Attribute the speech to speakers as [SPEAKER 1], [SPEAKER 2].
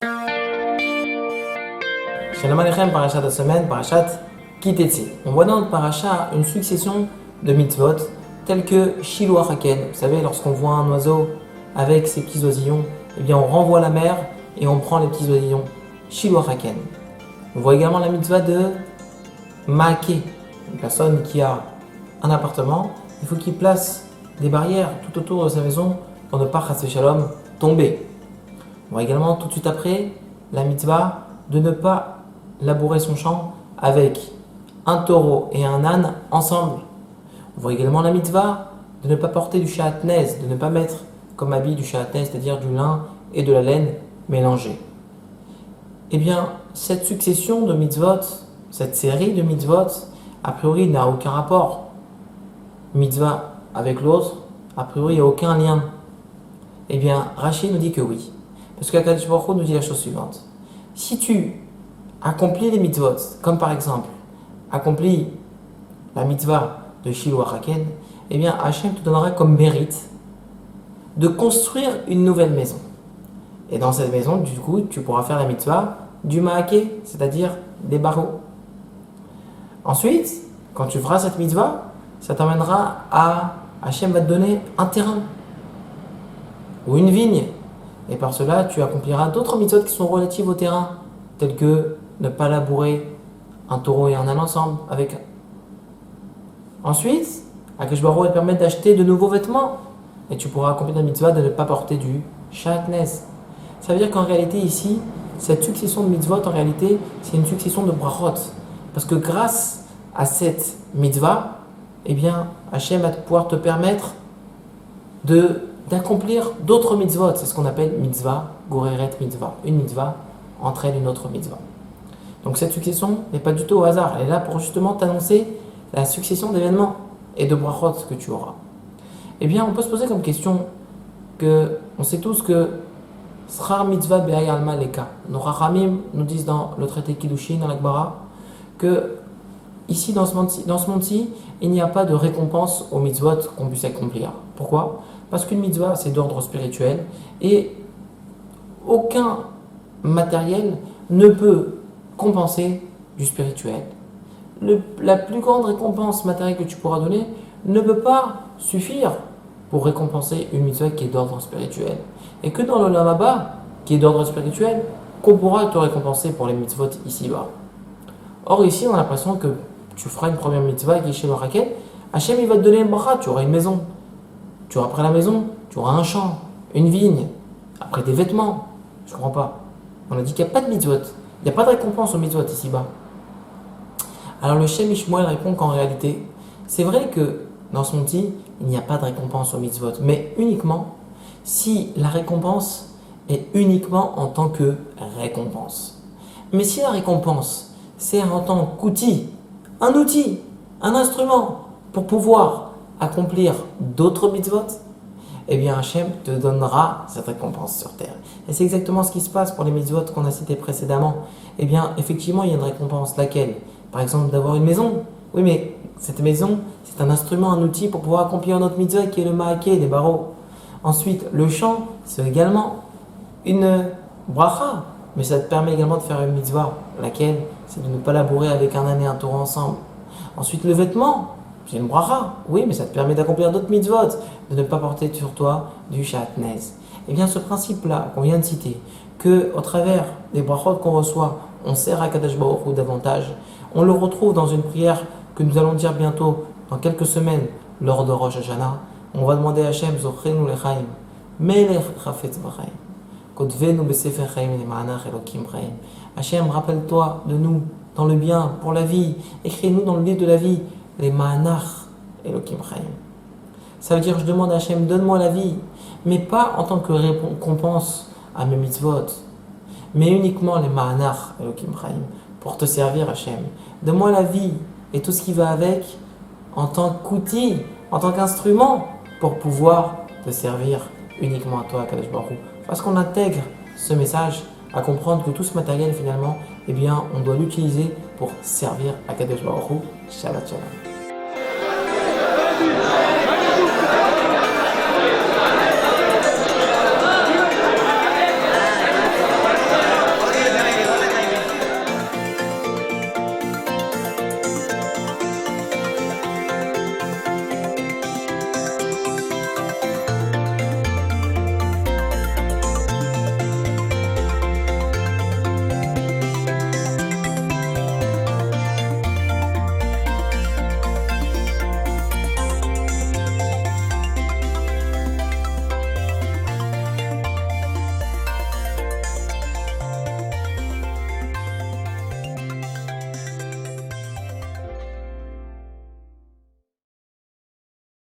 [SPEAKER 1] Shalom Aleichem, parachat de semaine, parachat Ki-Tetzi. On voit dans notre paracha une succession de mitzvot tels que Shiluach Haken. Vous savez, lorsqu'on voit un oiseau avec ses petits oisillons, eh bien on renvoie la mer et on prend les petits oisillons. Shiluach Haken. On voit également la mitzvah de Ma'ake. Une personne qui a un appartement, il faut qu'il place des barrières tout autour de sa maison pour ne pas, chas v'shalom, tomber. On voit également tout de suite après la mitzvah de ne pas labourer son champ avec un taureau et un âne ensemble. On voit également la mitzvah de ne pas porter du shatnez, de ne pas mettre comme habit du shatnez, c'est-à-dire du lin et de la laine mélangés. Eh bien, cette succession de mitzvot, cette série de mitzvot, a priori n'a aucun rapport. Mitzvah avec l'autre, a priori il n'y a aucun lien. Eh bien, Rashi nous dit que oui. Parce qu'Akadosh Baruch Hu nous dit la chose suivante. Si tu accomplis les mitzvot, comme par exemple, accomplis la mitzvah de Shiluach Haken, eh bien Hachem te donnera comme mérite de construire une nouvelle maison. Et dans cette maison, du coup, tu pourras faire la mitzvah du Ma'ake, c'est-à-dire des barreaux. Ensuite, quand tu feras cette mitzvah, ça t'amènera à Hachem va te donner un terrain ou une vigne. Et par cela, tu accompliras d'autres mitzvot qui sont relatives au terrain, tels que ne pas labourer un taureau et un âne ensemble avec. Ensuite, Akadosh Baruch Hu va te permettre d'acheter de nouveaux vêtements et tu pourras accomplir la mitzvah de ne pas porter du shatnez. Ça veut dire qu'en réalité ici, cette succession de mitzvot, en réalité, c'est une succession de brachot. Parce que grâce à cette mitzvah, eh bien, Hachem va pouvoir te permettre d'accomplir d'autres mitzvot. C'est ce qu'on appelle mitzvah, goreret mitzvah. Une mitzvah entraîne une autre mitzvah. Donc cette succession n'est pas du tout au hasard. Elle est là pour justement t'annoncer la succession d'événements et de brachot que tu auras. Eh bien, on peut se poser comme question que on sait tous que Srar mitzvah be'ay alma leka. Nos rachamim nous disent dans le traité Kiddushin, dans la Gemara, que ici, dans ce monde-ci, il n'y a pas de récompense aux mitzvot qu'on puisse accomplir. Pourquoi ? Parce qu'une mitzvah, c'est d'ordre spirituel et aucun matériel ne peut compenser du spirituel. La plus grande récompense matérielle que tu pourras donner ne peut pas suffire pour récompenser une mitzvah qui est d'ordre spirituel. Et que dans le Olam Haba, qui est d'ordre spirituel, qu'on pourra te récompenser pour les mitzvot ici-bas. Or ici, on a l'impression que tu feras une première mitzvah qui est chez le Raquel, Hachem il va te donner une bracha, tu auras une maison. Tu auras après la maison, tu auras un champ, une vigne, après des vêtements. Je ne comprends pas. On a dit qu'il n'y a pas de mitzvot. Il n'y a pas de récompense aux mitzvot ici-bas. Alors le Shem Ishmuel répond qu'en réalité, c'est vrai que dans ce monde-ci, il n'y a pas de récompense aux mitzvot, mais uniquement si la récompense est uniquement en tant que récompense. Mais si la récompense sert en tant qu'outil, un outil, un instrument pour pouvoir accomplir d'autres mitzvot, eh bien Hachem te donnera cette récompense sur terre. Et c'est exactement ce qui se passe pour les mitzvot qu'on a cités précédemment. Eh bien, effectivement, il y a une récompense. Laquelle ? Par exemple, d'avoir une maison. Oui, mais cette maison, c'est un instrument, un outil pour pouvoir accomplir notre mitzvah qui est le ma'ake, les barreaux. Ensuite, le champ, c'est également une bracha. Mais ça te permet également de faire une mitzvah. Laquelle ? C'est de ne pas labourer avec un âne et un taureau ensemble. Ensuite, le vêtement. C'est une bracha, oui, mais ça te permet d'accomplir d'autres mitzvot, de ne pas porter sur toi du shatnez. Eh bien, ce principe-là qu'on vient de citer, qu'au travers des brachot qu'on reçoit, on sert à Kadosh Baruch Hu davantage, on le retrouve dans une prière que nous allons dire bientôt, dans quelques semaines, lors de Rosh Hashanah. On va demander à Hachem, Zochenu lechaim, Melech chafetz b'chaim, Kotvenu b'sefer chaim le'ma'anach Elokim chaim. Hachem, rappelle-toi de nous dans le bien, pour la vie, écris-nous dans le livre de la vie, les ma'anach Elokim chaim. Ça veut dire je demande à Hachem, donne-moi la vie, mais pas en tant que récompense à mes mitzvot, mais uniquement les ma'anach Elokim chaim, pour te servir Hachem. Donne-moi la vie et tout ce qui va avec en tant qu'outil, en tant qu'instrument pour pouvoir te servir uniquement à toi, Kadosh Baruch Hu. Parce qu'on intègre ce message à comprendre que tout ce matériel finalement, eh bien, on doit l'utiliser pour servir à Kadosh Baruch Hu. Shabbat Shalom.